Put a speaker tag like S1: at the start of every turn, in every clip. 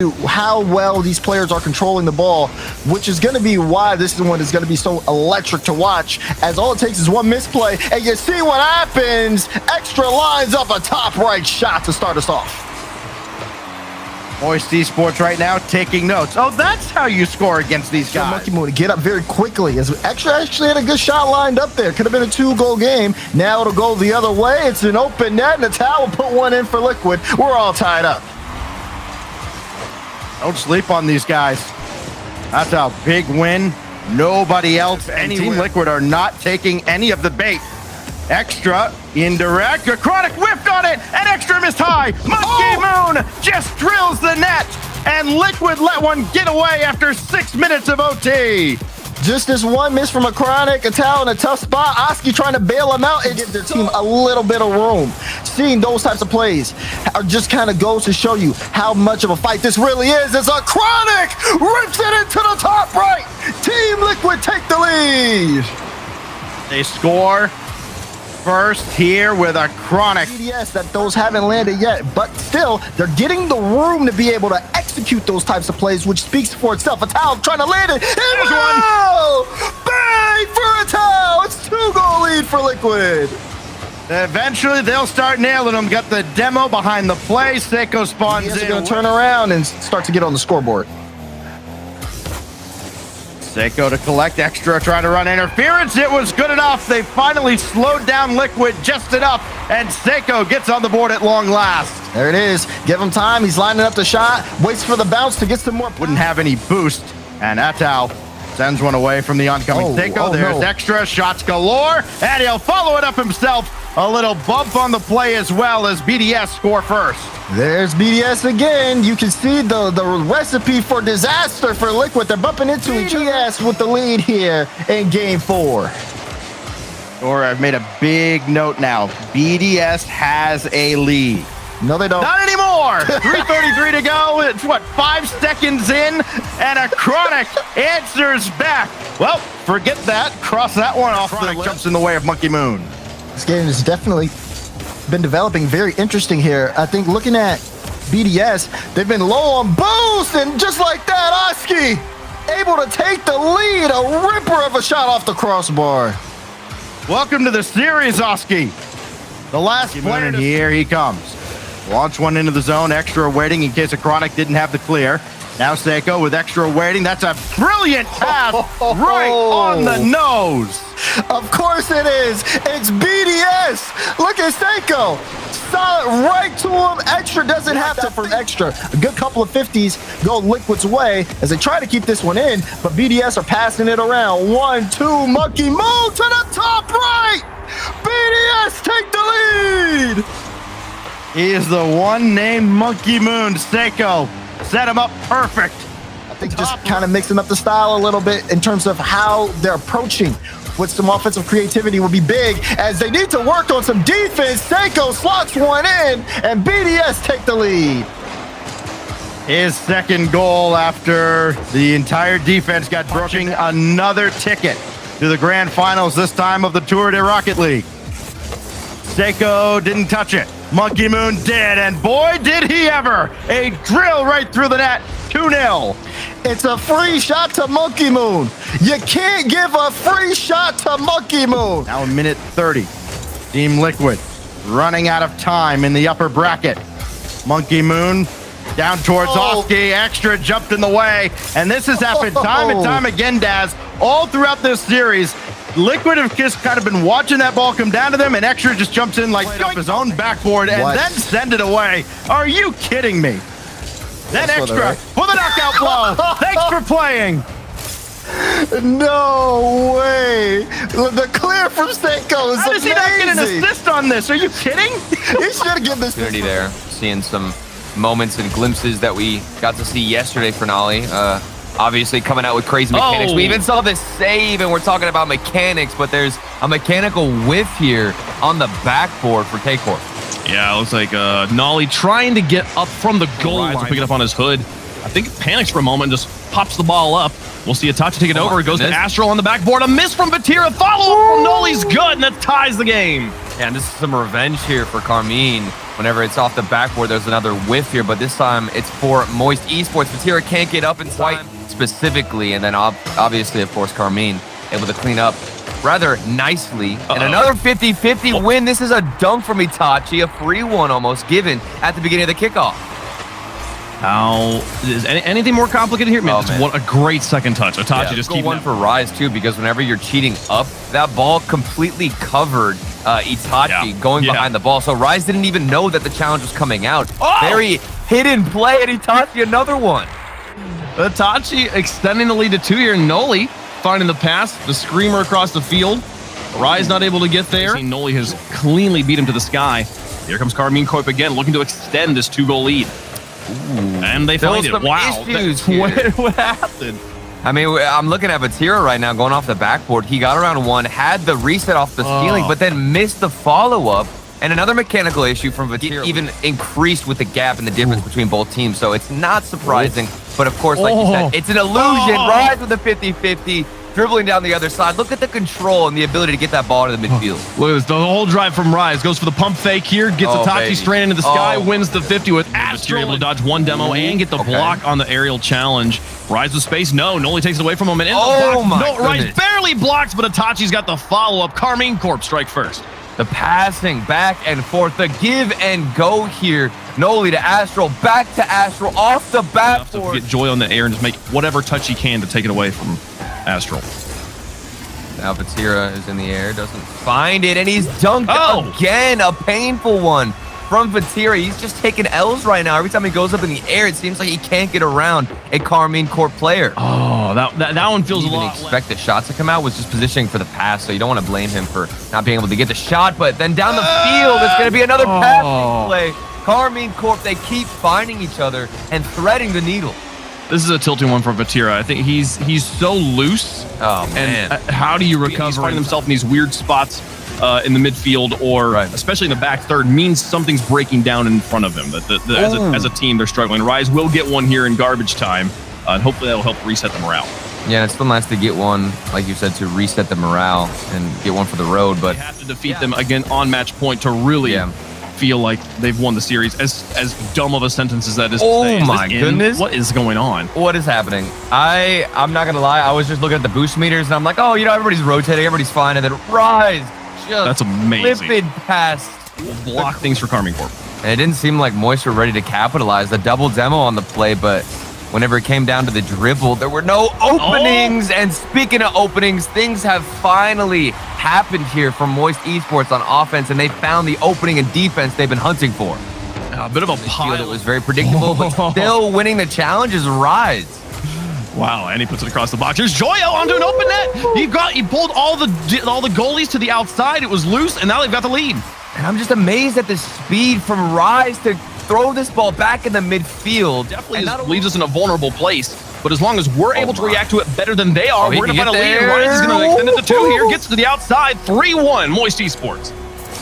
S1: you how well these players are controlling the ball, which is going to be why this one is going to be so electric to watch, as all it takes is one misplay, and you see what happens. Extra lines up a top right shot to start us off.
S2: Moist Esports right now taking notes. Oh, that's how you score against these guys.
S1: Monkey Moon to get up very quickly, as Extra actually had a good shot lined up there. Could have been a 2-goal game. Now it'll go the other way. It's an open net, and the towel will put one in for Liquid. We're all tied up.
S2: Don't sleep on these guys. That's a big win. Nobody else and Team Liquid are not taking any of the bait. Extra indirect. Chronic whiffed on it, and Extra missed high. Monkey Moon just drills the net, and Liquid let one get away after 6 minutes of OT.
S1: Just this one miss from a Chronic, a towel in a tough spot. Oski trying to bail him out and give their team a little bit of room. Seeing those types of plays just kind of goes to show you how much of a fight this really is. As a Chronic rips it into the top right. Team Liquid take the lead.
S2: They score first here with a Chronic.
S1: Yes, that those haven't landed yet, but still, they're getting the room to be able to execute those types of plays, which speaks for itself. A towel trying to land it. There's one. Bang for a towel. It's 2-goal lead for Liquid.
S2: Eventually, they'll start nailing them. Got the demo behind the play. Seiko spawns in.
S1: Going to turn around and start to get on the scoreboard.
S2: Seiko to collect. Extra trying to run interference. It was good enough. They finally slowed down Liquid just enough, and Seiko gets on the board at long last.
S1: There it is. Give him time. He's lining up the shot. Waits for the bounce to get some more.
S2: Wouldn't have any boost, and Atao sends one away from the oncoming Seiko. There's Extra. Shots galore, and he'll follow it up himself. A little bump on the play as well as BDS score first.
S1: There's BDS again. You can see the recipe for disaster for Liquid. They're bumping into each other. BDS with the lead here in game 4.
S2: Or I've made a big note now. BDS has a lead.
S1: No, they don't.
S2: Not anymore. 3:33 to go. It's what, 5 seconds in, and a Chronic answers back. Well, forget that. Cross that one off. Chronic jumps in the way of Monkey Moon.
S1: This game has definitely been developing very interesting here. I think looking at BDS, they've been low on boost, and just like that, Oski able to take the lead. A ripper of a shot off the crossbar.
S2: Welcome to the series, Oski. The last player, here he comes. Launch one into the zone. Extra waiting in case a Chronic didn't have the clear. Now Seiko with Extra waiting. That's a brilliant pass right on the nose.
S1: Of course it is. It's BDS. Look at Seiko. Solid right to him. Extra doesn't have to for Extra. A good couple of 50s go Liquid's way as they try to keep this one in, but BDS are passing it around. 1-2, Monkey Moon to the top right. BDS take the lead.
S2: He is the one named Monkey Moon. Seiko set him up perfect.
S1: I think just kind of mixing up the style a little bit in terms of how they're approaching with some offensive creativity will be big, as they need to work on some defense. Seiko slots one in, and BDS take the lead.
S2: His second goal after the entire defense got broken. Another ticket to the grand finals, this time of the Tour de Rocket League. Seiko didn't touch it. Monkey Moon did, and boy, did he ever. A drill right through the net, 2-0.
S1: It's a free shot to Monkey Moon. You can't give a free shot to Monkey Moon.
S2: Now a minute 30. Team Liquid running out of time in the upper bracket. Monkey Moon down towards Oski. Extra jumped in the way, and this has happened time and time again, Daz, all throughout this series. Liquid have just kind of been watching that ball come down to them, and Extra just jumps in like off his own backboard and then send it away. Are you kidding me? Then Extra for the knockout blow. Thanks for playing.
S1: No way. The clear from Seiko is amazing.
S2: How does he not get an assist on this? Are you kidding?
S1: He should have given this
S3: opportunity there. Seeing some moments and glimpses that we got to see yesterday for Nolly. Obviously coming out with crazy mechanics. We even saw this save, and we're talking about mechanics, but there's a mechanical whiff here on the backboard for K-Corp.
S4: Yeah, it looks like Nolly trying to get up from the goal line to pick it up on his hood. I think he panics for a moment, just pops the ball up. We'll see Itachi take it over. It goes to Astral on the backboard. A miss from Batira. Follow-up from Nolly's good, and that ties the game.
S3: Yeah, and this is some revenge here for Karmine. whenever it's off the backboard, there's another whiff here, but this time it's for Moist Esports. Vatira can't get up in time specifically, and then obviously, of course, Karmine able to clean up rather nicely. And another 50-50 win. This is a dunk from Itachi, a free one almost given at the beginning of the kickoff.
S4: Now, is anything more complicated here? Man, what a great second touch. Itachi just keep
S3: one for Rise too, because whenever you're cheating up, that ball completely covered Itachi going behind the ball. So Rise didn't even know that the challenge was coming out. Very hidden play, and Itachi another one.
S4: Itachi extending the lead to 2 here. Noli finding the pass, the screamer across the field. Rise not able to get there. Noli has cleanly beat him to the sky. Here comes Karmine Corp again, looking to extend this 2-goal lead. Ooh. And they find it. Wow. What happened?
S3: I mean, I'm looking at Vatira right now going off the backboard. He got around one, had the reset off the ceiling, but then missed the follow-up. And another mechanical issue from Vatira even increased with the gap and the difference between both teams. So it's not surprising. But of course, like you said, it's an illusion. Rise with a 50-50. Dribbling down the other side. Look at the control and the ability to get that ball to the midfield.
S4: Look at this. The whole drive from Rise goes for the pump fake here. Gets Itachi straight into the sky. Wins the 50 with Astro. Able to dodge one demo and get the block on the aerial challenge. Rise with space. No. Noli takes it away from him. And Rise barely blocks, but Itachi's got the follow-up. Karmine Corp strike first.
S3: The passing back and forth. The give and go here. Noli to Astro. Back to Astro. Off the backboard.
S4: Get Joy on the air and just make whatever touch he can to take it away from Astral.
S3: Now Vatira is in the air, doesn't find it, and he's dunked again. A painful one from Vatira. He's just taking L's right now. Every time he goes up in the air, it seems like he can't get around a Karmine Corp player.
S4: Oh, that one feels a lot.
S3: Expect the shot to come out, was just positioning for the pass, so you don't want to blame him for not being able to get the shot. But then down the field, it's going to be another passing play. Karmine Corp, they keep finding each other and threading the needle.
S4: This is a tilting one for Vatira. I think he's so loose.
S3: Oh, man.
S4: And how do you recover? He's finding himself in these weird spots in the midfield, or especially in the back third, means something's breaking down in front of him. As a team, they're struggling. Rise will get one here in garbage time, and hopefully that'll help reset the morale.
S3: Yeah, and it's still nice to get one, like you said, to reset the morale and get one for the road. But
S4: you have to defeat them again on match point to really feel like they've won the series. As dumb of a sentence as that is.
S3: Oh my goodness!
S4: What is going on?
S3: What is happening? I'm not gonna lie. I was just looking at the boost meters and I'm like, oh, everybody's rotating, everybody's fine, and then Rise just
S4: that's amazing.
S3: Lifted past,
S4: block things for Karmine Corp.
S3: And it didn't seem like Moist were ready to capitalize. The double demo on the play, but whenever it came down to the dribble, there were no openings. And speaking of openings, things have finally happened here for Moist Esports on offense, and they found the opening and defense they've been hunting for.
S4: A bit of a pile.
S3: It was very predictable, but still winning the challenge is Rise.
S4: Wow, and he puts it across the box. Here's Joyo onto an open net. He pulled all the goalies to the outside. It was loose, and now they've got the lead.
S3: And I'm just amazed at the speed from Rise to throw this ball back in the midfield.
S4: Definitely leaves us in a vulnerable place. But as long as we're able to react to it better than they are, we're going to find a lead. Rise is going to extend it to 2 here. Gets to the outside. 3-1, Moist Esports.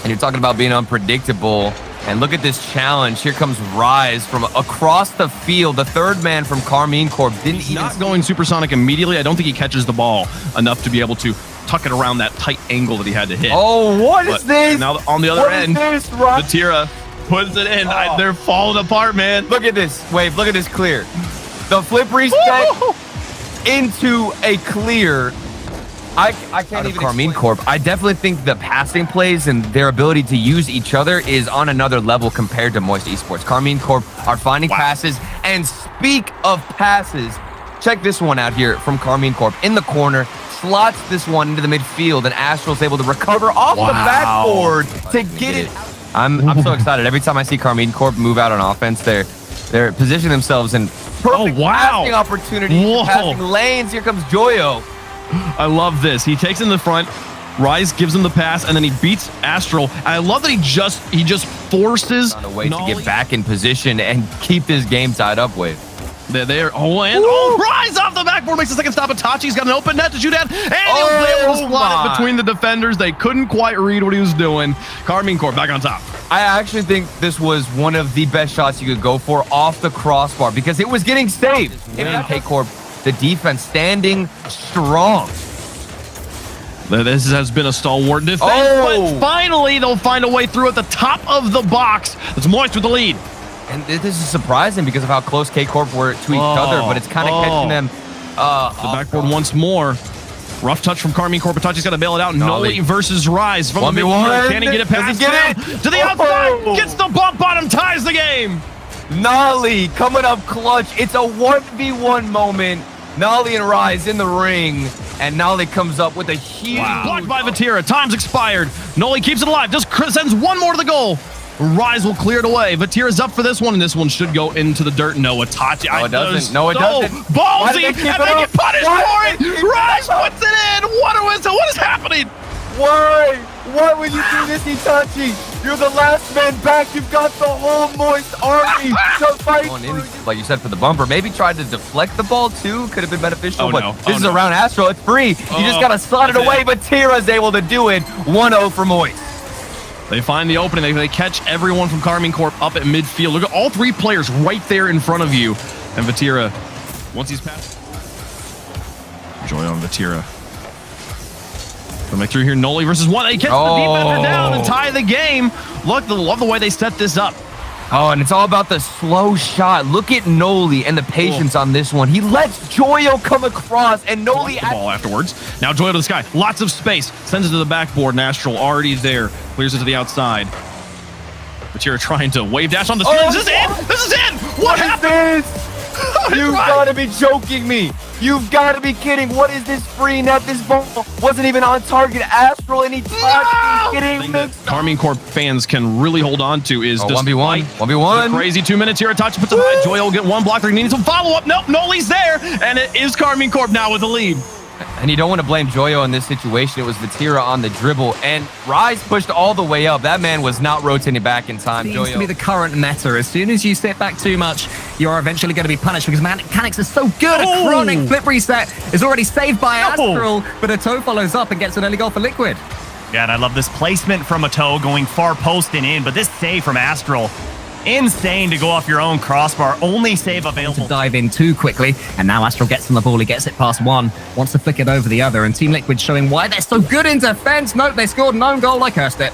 S3: And you're talking about being unpredictable. And look at this challenge. Here comes Rise from across the field. The third man from Karmine Corp didn't
S4: not going supersonic immediately. I don't think he catches the ball enough to be able to tuck it around that tight angle that he had to hit.
S3: Oh, what is this?
S4: Now on the other end, Vatira puts it in. They're falling apart, man.
S3: Look at this. Wave, look at this clear. The flip reset into a clear. I can't even Karmine Corp. I definitely think the passing plays and their ability to use each other is on another level compared to Moist Esports. Karmine Corp are finding passes. And speak of passes, check this one out here from Karmine Corp. In the corner, slots this one into the midfield, and Astral's able to recover off the backboard to get it. I'm so excited. Every time I see Karmine Corp move out on offense, they're positioning themselves in perfect passing opportunities, passing lanes. Here comes Joyo.
S4: I love this. He takes in the front. Rise gives him the pass, and then he beats Astral. And I love that he just forces
S3: on a way to get back in position and keep this game tied up with.
S4: They're there. Rise off the backboard makes the second stop. Itachi's got an open net to shoot at, and he was able to slot it between the defenders. They couldn't quite read what he was doing. Karmine Corp back on top.
S3: I actually think this was one of the best shots you could go for off the crossbar because it was getting saved. MK Corp, the defense standing strong.
S4: This has been a stalwart defense, but finally they'll find a way through at the top of the box. It's Moist with the lead.
S3: And this is surprising because of how close K-Corp were to each other, but it's kind of catching them.
S4: The backboard once more. Rough touch from Karmine. Corpatachi's got to bail it out. Noli versus Rise. From the midfield. Can he get it past him? To the outside. Gets the bump on him. Ties the game.
S3: Nolly coming up clutch. It's a 1v1 moment. Nolly and Rise in the ring. And Nolly comes up with a huge...
S4: Blocked by Vatira. Time's expired. Noli keeps it alive. Just sends one more to the goal. Rise will clear it away. Vatira's up for this one, and this one should go into the dirt. No, Itachi.
S3: No, it doesn't. No, it doesn't.
S4: Ballsy, and they get punished for it. Rise puts it in. What is happening?
S3: Why? Why would you do this, Itachi? You're the last man back. You've got the whole Moist army to fight for you. Like you said, for the bumper. Maybe tried to deflect the ball, too. Could have been beneficial, but this is around Astro. It's free. You just got to slot it away, but Tira's able to do it. 1-0 for Moist.
S4: They find the opening. They catch everyone from Karmine Corp up at midfield. Look at all three players right there in front of you. And Vatira, once he's past... Joy on Vatira. Coming through here, Noli versus one. They catch the defender down and tie the game. Look, love the way they set this up.
S3: Oh, and it's all about the slow shot. Look at Noli and the patience on this one. He lets Joyo come across, and Noli...
S4: the ball afterwards. Now Joyo to the sky. Lots of space. Sends it to the backboard. Astral already there. Clears it to the outside. Vatira trying to wave dash on the screen. This is in! This is in! What happened?
S3: You've got to be joking me. You've got to be kidding. What is this free net? This ball wasn't even on target. Astral, and he getting mixed.
S4: Karmine Corp fans can really hold on to is just
S3: 1v1. 1v1.
S4: Crazy 2 minutes here. Itachi puts it high. Joy will get one block. They're needing some follow-up. Nope, Noli's there. And it is Karmine Corp now with the lead.
S3: And you don't want to blame Joyo in this situation. It was Vatira on the dribble, and Rise pushed all the way up. That man was not rotating back in time.
S5: Seems to be the current meta. As soon as you sit back too much, you're eventually going to be punished because mechanics are so good. A chronic flip reset is already saved by Astral, but Ato follows up and gets an early goal for Liquid.
S6: Yeah, and I love this placement from Ato going far post and in, but this save from Astral, insane to go off your own crossbar. Only save available.
S5: To dive in too quickly, and now Astral gets on the ball. He gets it past one, wants to flick it over the other, and Team Liquid showing why they're so good in defense. Nope, they scored an own goal. I cursed it.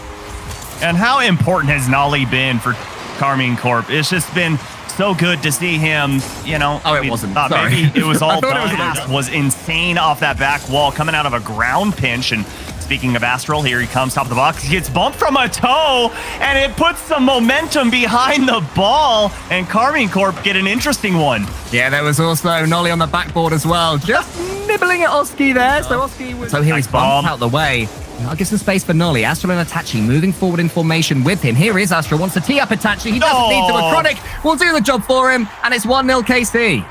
S6: And how important has Nolly been for Karmine Corp? It's just been so good to see him, you know.
S5: Oh, it wasn't. Sorry.
S6: Maybe it was all done.
S5: It
S6: was insane off that back wall, coming out of a ground pinch. And speaking of Astral, here he comes, top of the box. He gets bumped from a toe, and it puts some momentum behind the ball. And Karmine Corp get an interesting one.
S5: Yeah, there was also Nolly on the backboard as well. Just nibbling at Oski there. So Oski was... So here he's bumped out the way. I'll give some space for Nolly. Astral and Itachi moving forward in formation with him. Here is Astral. Wants to tee up Itachi. He doesn't need to. A Chronic will do the job for him, and it's 1-0 KC.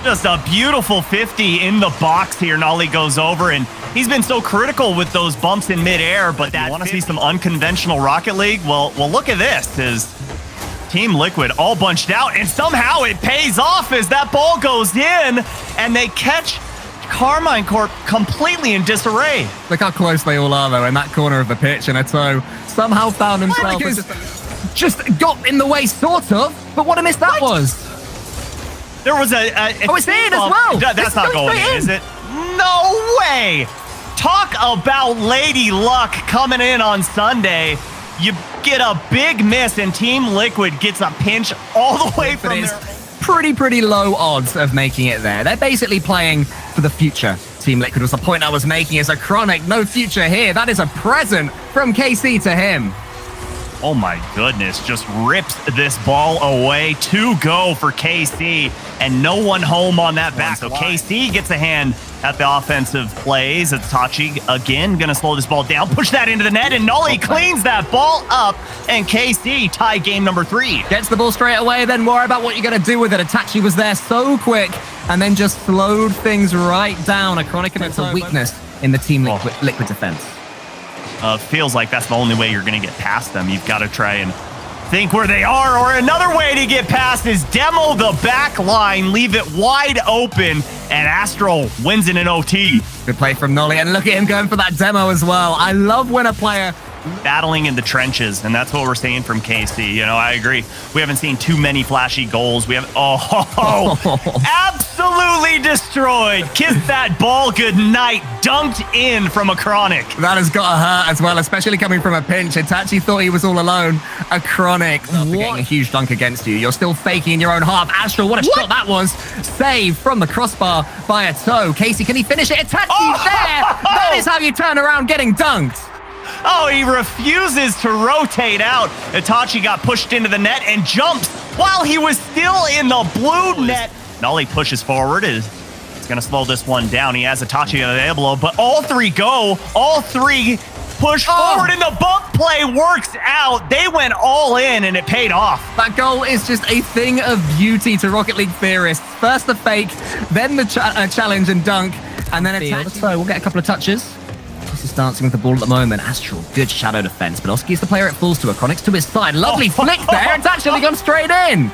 S6: Just a beautiful 50 in the box here. Nolly goes over, and he's been so critical with those bumps in midair, but that you want to see some unconventional Rocket League? Well, look at this. Is Team Liquid all bunched out, and somehow it pays off as that ball goes in, and they catch Karmine Corp completely in disarray.
S5: Look how close they all are, though, in that corner of the pitch, and Ato somehow found himself. Just got in the way, sort of, but what a miss that was.
S6: There was a
S5: it's in as well.
S6: That's not going in, is it? No way. Talk about Lady Luck coming in on Sunday. You get a big miss, and Team Liquid gets a pinch all the way from there.
S5: Pretty low odds of making it there. They're basically playing for the future. Team Liquid was the point I was making. As a Chronic, no future here. That is a present from KC to him.
S6: Oh my goodness, just rips this ball away. 2 go for KC, and no one home on that back. So KC gets a hand at the offensive plays. Itachi again gonna slow this ball down, push that into the net, and Nolly cleans that ball up, and KC tie game number 3.
S5: Gets the ball straight away, then worry about what you're gonna do with it. Itachi was there so quick, and then just slowed things right down. A Chronic and it's a weakness in the Team Liquid defense.
S6: Feels like that's the only way you're going to get past them. You've got to try and think where they are, or another way to get past is demo the back line, leave it wide open, and Astral wins in an OT.
S5: Good play from Nolly, and look at him going for that demo as well. I love when a player...
S6: battling in the trenches, and that's what we're seeing from KC. You know, I agree. We haven't seen too many flashy goals. We have... absolutely Absolutely destroyed. Kissed that ball goodnight. Dunked in from a Chronic.
S5: That has got to hurt as well, especially coming from a pinch. Itachi thought he was all alone. A Chronic. Getting a huge dunk against you. You're still faking in your own half. Astral, what a shot that was. Saved from the crossbar by a toe. Casey, can he finish it? Itachi's there. That is how you turn around getting dunked.
S6: Oh, he refuses to rotate out. Itachi got pushed into the net and jumps while he was still in the blue net. Nolly pushes forward. It's going to slow this one down. He has Itachi available, but all three go. All three push forward, and the bump play works out. They went all in, and it paid off.
S5: That goal is just a thing of beauty to Rocket League theorists. First the fake, then the challenge and dunk, and then Itachi. So we'll get a couple of touches. This is dancing with the ball at the moment. Astral, good shadow defense, but Oski is the player it falls to. Chronic's to his side. Lovely flick there. It's actually gone straight in.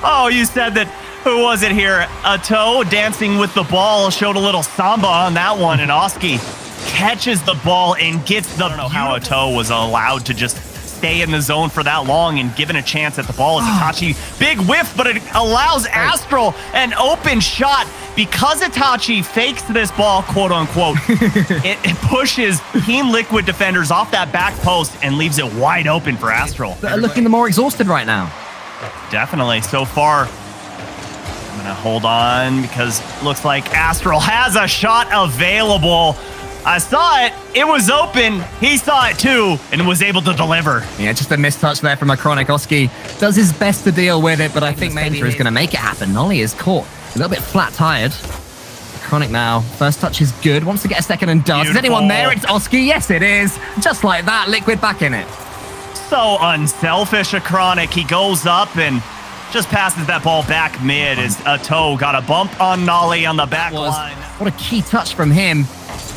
S6: Oh, you said that. Who was it here? Toe dancing with the ball, showed a little samba on that one, and Oski catches the ball and gets the. I don't know how Toe was allowed to just stay in the zone for that long and given a chance at the ball as Itachi. Big whiff, but it allows Astral an open shot. Because Itachi fakes this ball, quote unquote, it pushes Team Liquid defenders off that back post and leaves it wide open for Astral.
S5: They're looking the more exhausted right now.
S6: Definitely. So far, I'm going to hold on because it looks like Astral has a shot available. I saw it. It was open. He saw it too and was able to deliver.
S5: Yeah, just a missed touch there from a Chronic. Oski does his best to deal with it, but I think maybe he's going to make it happen. Nolly is caught a little bit flat-tired. Chronic now. First touch is good. Wants to get a second and does. Is anyone there? It's Oski. Yes, it is. Just like that. Liquid back in it.
S6: So unselfish, a Chronic. He goes up and just passes that ball back mid as a Toe got a bump on Nolly on the back line.
S5: What a key touch from him.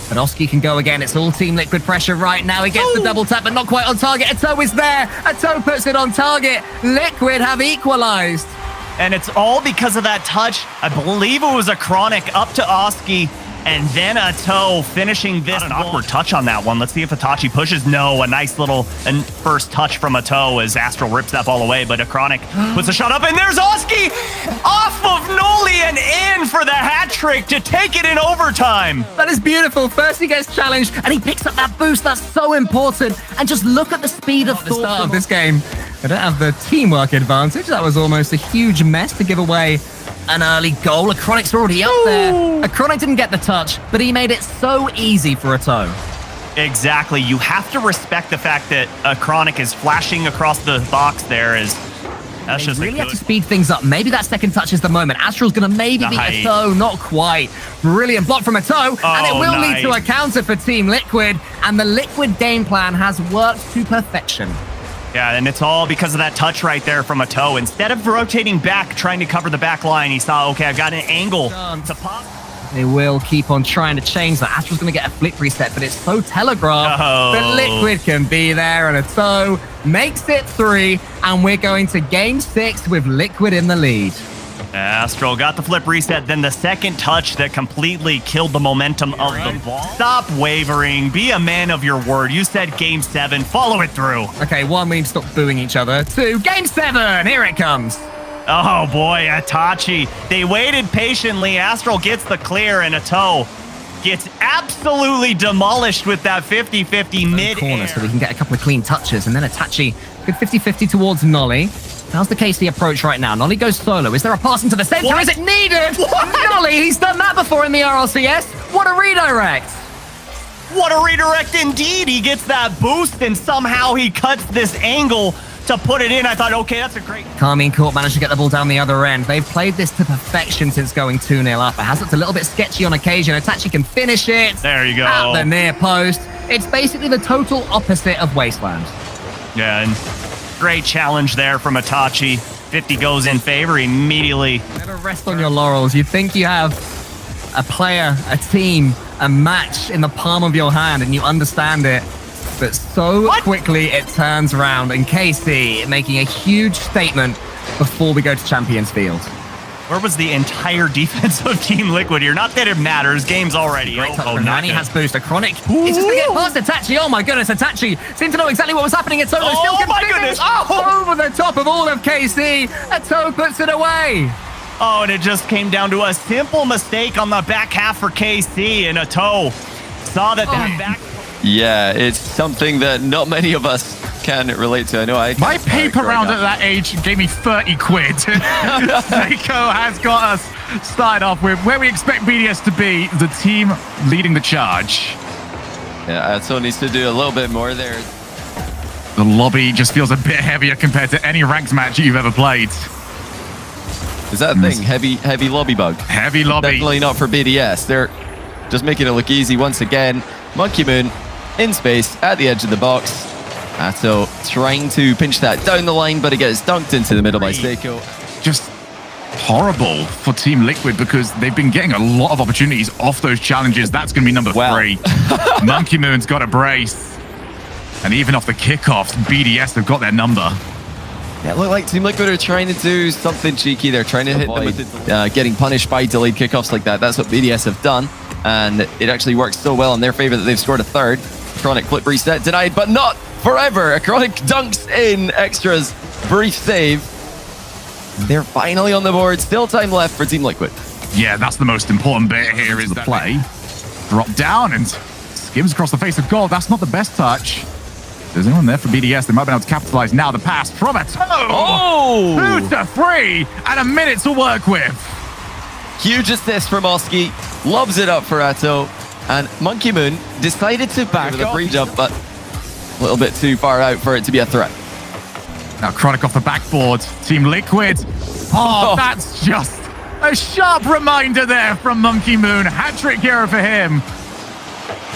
S5: But Oski can go again. It's all Team Liquid pressure right now. He gets the double tap, but not quite on target. A Toe is there. A Toe puts it on target. Liquid have equalized.
S6: And it's all because of that touch. I believe it was a Chronic up to Oski, and then a Toe finishing this. An awkward touch on that one. Let's see if Itachi pushes. No, a nice little first touch from a Toe as Astral rips that ball away, but a Chronic puts a shot up, and there's Oski off of Noli and in for the hat trick to take it in overtime.
S5: That is beautiful. First he gets challenged, and he picks up that boost. That's so important. And just look at the speed of the start of this game. They don't have the teamwork advantage. That was almost a huge mess to give away an early goal. A Chronic's already up there. A Chronic didn't get the touch, but he made it so easy for a Toe.
S6: Exactly. You have to respect the fact that a Chronic is flashing across the box there. That's just
S5: really have to speed things up. Maybe that second touch is the moment. Astral's going to maybe beat a Toe. Not quite. Brilliant block from a Toe. And it will lead to a counter for Team Liquid. And the Liquid game plan has worked to perfection.
S6: Yeah, and it's all because of that touch right there from a Toe. Instead of rotating back, trying to cover the back line, he saw, okay, I've got an angle to pop.
S5: They will keep on trying to change that. Astral's going to get a flip reset, but it's so telegraphed that Liquid can be there, and a Toe makes it 3, and we're going to game 6 with Liquid in the lead.
S6: Astral got the flip reset, then the second touch that completely killed the momentum of the ball. Stop wavering. Be a man of your word. You said game 7. Follow it through.
S5: Okay, 1, we need to stop booing each other. 2, game 7. Here it comes.
S6: Oh, boy, Itachi. They waited patiently. Astral gets the clear, and a Toe gets absolutely demolished with that 50-50 mid
S5: corner, so we can get a couple of clean touches, and then Itachi good 50-50 towards Nolly. How's the KC approach right now? Nolly goes solo. Is there a pass into the center? What? Is it needed? Nolly, he's done that before in the RLCS. What a redirect.
S6: What a redirect indeed. He gets that boost, and somehow he cuts this angle to put it in. I thought, okay, that's a great...
S5: Karmine Corp managed to get the ball down the other end. They've played this to perfection since going 2-0 up. It has looked a little bit sketchy on occasion. Itachi can finish it.
S6: There you go.
S5: At the near post. It's basically the total opposite of Wasteland.
S6: Yeah, and great challenge there from Itachi. 50 goes in favor immediately.
S5: Never rest on your laurels. You think you have a player, a team, a match in the palm of your hand, and you understand it. But so quickly it turns around, and KC making a huge statement before we go to Champions Field.
S6: Where was the entire defense of Team Liquid here? Not that it matters. Game's already
S5: Great touch from Nani. Has boost. A Chronic. It's just to get past Itachi. Oh my goodness, Itachi seemed to know exactly what was happening. A Toe still can finish. Oh, over the top of all of KC. A Toe puts it away.
S6: Oh, and it just came down to a simple mistake on the back half for KC, and a toe. Saw that back.
S7: Yeah, it's something that not many of us can relate to. I know I...
S8: My paper round at that age gave me 30 quid. Seiko has got us started off with where we expect BDS to be, the team leading the charge.
S7: Yeah, Atto needs to do a little bit more there.
S8: The lobby just feels a bit heavier compared to any ranked match you've ever played.
S7: Is that a thing? Heavy lobby bug?
S8: Heavy lobby.
S7: Definitely not for BDS. They're just making it look easy once again. Monkey Moon in space at the edge of the box. Atto trying to pinch that down the line, but it gets dunked into the middle by Seiko.
S8: Just horrible for Team Liquid because they've been getting a lot of opportunities off those challenges. That's going to be number 3. Monkey Moon's got a brace. And even off the kickoffs, BDS have got their number.
S7: Yeah, it looked like Team Liquid are trying to do something cheeky. They're trying to hit them with getting punished by delayed kickoffs like that. That's what BDS have done. And it actually works so well in their favor that they've scored a third. Chronic flip reset denied, but not forever. Chronic dunks in Extra's brief save. They're finally on the board. Still time left for Team Liquid.
S8: Yeah, that's the most important bit here is the play. Drop down and skims across the face of goal. That's not the best touch. There's anyone there for BDS. They might be able to capitalize now. The pass from a toe.
S7: Oh!
S8: 2 to 3 and a minute to work with.
S7: Huge assist from Oski. Lobs it up for Atto. And Monkey Moon decided to back with a free jump, but a little bit too far out for it to be a threat.
S8: Now Chronic off the backboard. Team Liquid. Oh, that's just a sharp reminder there from Monkey Moon. Hat-trick hero for him.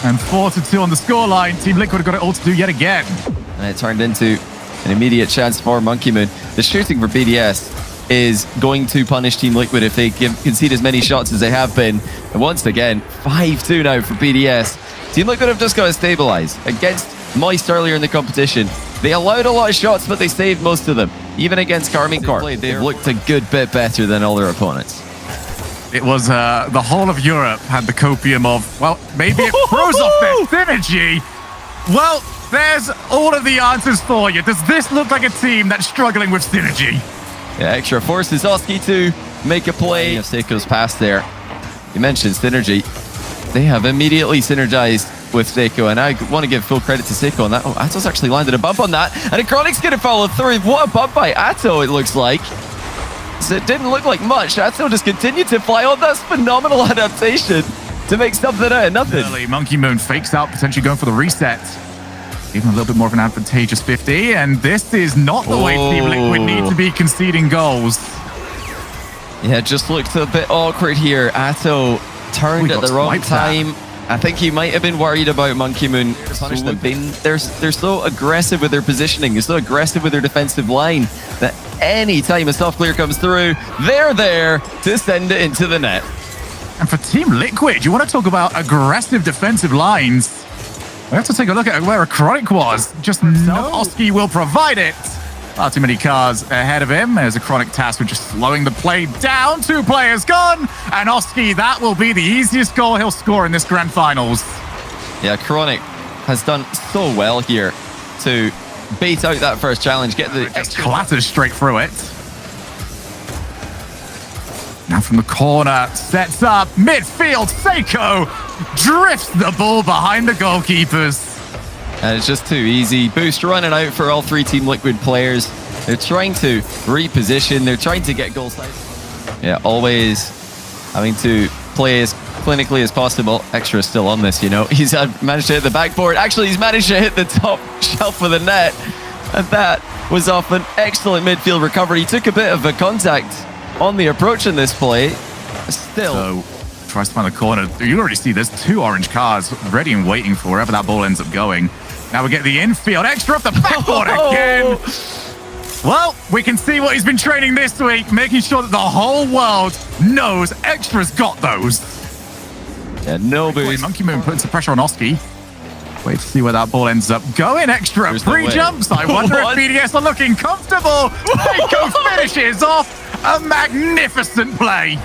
S8: And 4-2 on the scoreline. Team Liquid have got it all to do yet again.
S7: And it turned into an immediate chance for Monkey Moon. The shooting for BDS is going to punish Team Liquid if they concede as many shots as they have been. And once again, 5-2 now for BDS. Team Liquid have just got to stabilize. Against Moist earlier in the competition, they allowed a lot of shots, but they saved most of them. Even against Karmine Corp, they've looked a good bit better than all their opponents.
S8: It was the whole of Europe had the copium of, well, maybe it froze off their synergy. Well, there's all of the answers for you. Does this look like a team that's struggling with synergy?
S7: Yeah, Extra forces Oski to make a play. Seiko's pass there. You mentioned synergy. They have immediately synergized with Seiko, and I want to give full credit to Seiko on that. Oh, Atto's actually landed a bump on that, and Chronic's going to follow through. What a bump by Atto, it looks like. So it didn't look like much. Atto just continued to fly on. That's phenomenal adaptation to make something out of nothing.
S8: Early, Monkey Moon fakes out, potentially going for the reset. Even a little bit more of an advantageous 50, and this is not the way Team Liquid need to be conceding goals.
S7: Yeah, just looked a bit awkward here. Atto turned at the wrong time. I think he might have been worried about Monkey Moon punish them. They're so aggressive with their positioning. They're so aggressive with their defensive line that any time a soft clear comes through, they're there to send it into the net.
S8: And for Team Liquid, you want to talk about aggressive defensive lines. We have to take a look at where a Chronic was. Just no Oski will provide it. Far too many cars ahead of him. There's a Chronic task with just slowing the play down. 2 players gone. And Oski, that will be the easiest goal he'll score in this grand finals.
S7: Yeah, Chronic has done so well here to bait out that first challenge. Get the
S8: extra clatters straight through it. Now from the corner, sets up, midfield, Seiko drifts the ball behind the goalkeepers.
S7: And it's just too easy. Boost running out for all 3 Team Liquid players. They're trying to reposition. They're trying to get goal side. Yeah, always having to play as clinically as possible. Extra is still on this, you know. He's managed to hit the backboard. Actually, he's managed to hit the top shelf of the net. And that was off an excellent midfield recovery. He took a bit of a contact on the approach in this play. Still.
S8: So, tries to find the corner. You already see there's 2 orange cars ready and waiting for wherever that ball ends up going. Now we get the infield. Extra off the backboard again. Well, we can see what he's been training this week, making sure that the whole world knows Extra's got those.
S7: Yeah, no boost.
S8: Monkey Moon putting some pressure on Oski. Wait to see where that ball ends up going. Extra pre-jumps. I wonder if BDS are looking comfortable. Seiko finishes off a magnificent play.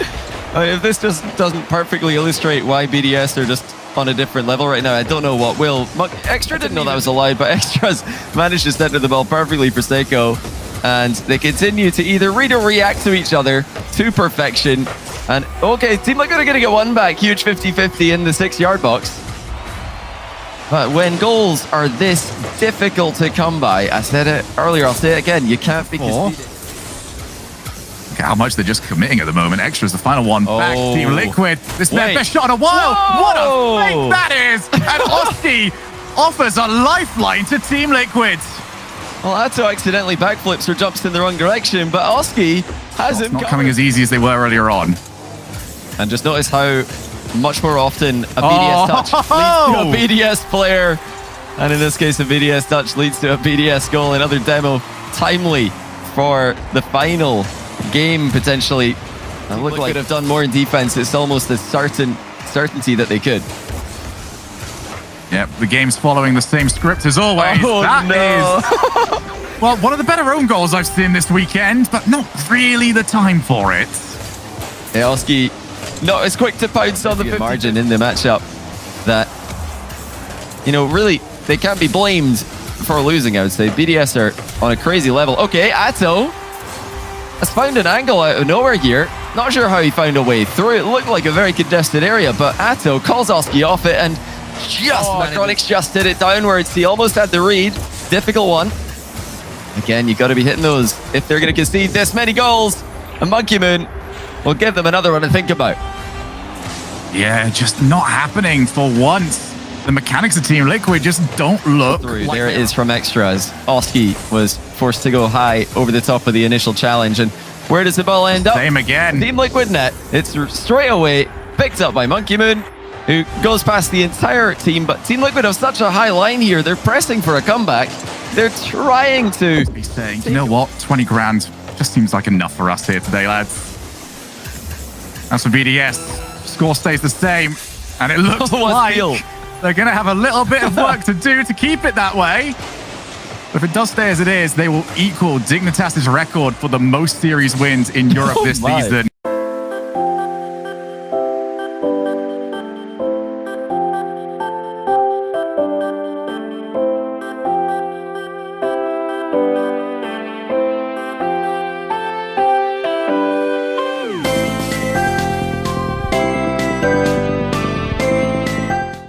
S7: If this just doesn't perfectly illustrate why BDS are just on a different level right now, I don't know what will. Extra didn't know that was allowed, but Extra's managed to center the ball perfectly for Seiko. and they continue to either read or react to each other to perfection. And okay, Team Liquid are going to get one back. Huge 50-50 in the 6-yard box. But when goals are this difficult to come by, I said it earlier, I'll say it again, you can't be conceded.
S8: Look at how much they're just committing at the moment. Extra's the final one back.
S7: Oh.
S8: Team Liquid. This is their
S7: Wait.
S8: best shot in a while.
S7: Whoa.
S8: What a fake that is. And Oski offers a lifeline to Team Liquid.
S7: Well, Atto accidentally backflips or jumps in the wrong direction, but Oski has
S8: It's
S7: him
S8: not
S7: covered.
S8: coming as easy as they were earlier on.
S7: And just notice how much more often a BDS touch leads to a BDS player. And in this case, a BDS touch leads to a BDS goal. Another demo timely for the final game, potentially. And look like could have done more in defense. It's almost a certainty that they could.
S8: Yep, the game's following the same script as always.
S7: Oh,
S8: That
S7: no.
S8: is, well, one of the better own goals I've seen this weekend, but not really the time for it.
S7: Oski not as quick to pounce on the margin in the matchup that, you know, really, they can't be blamed for losing, I would say. BDS are on a crazy level. Okay, Atto has found an angle out of nowhere here. Not sure how he found a way through. It looked like a very congested area, but Atto calls Oski off it and Necronix just did it downwards. He almost had the read. Difficult one. Again, you got to be hitting those if they're going to concede this many goals. And Monkey Moon will give them another one to think about.
S8: Yeah, just not happening for once. The mechanics of Team Liquid just don't look
S7: Through.
S8: like
S7: There it is from Extras. Oski was forced to go high over the top of the initial challenge. And where does the ball end up?
S8: Same again.
S7: Team Liquid net. It's straight away picked up by Monkey Moon, who goes past the entire team. But Team Liquid have such a high line here. They're pressing for a comeback. They're trying to.
S8: He's saying, you know what, 20 grand just seems like enough for us here today, lads. As for BDS, score stays the same, and it looks
S7: What
S8: like
S7: deal?
S8: they're going to have a little bit of work to do to keep it that way. But if it does stay as it is, they will equal Dignitas's record for the most series wins in Europe this season.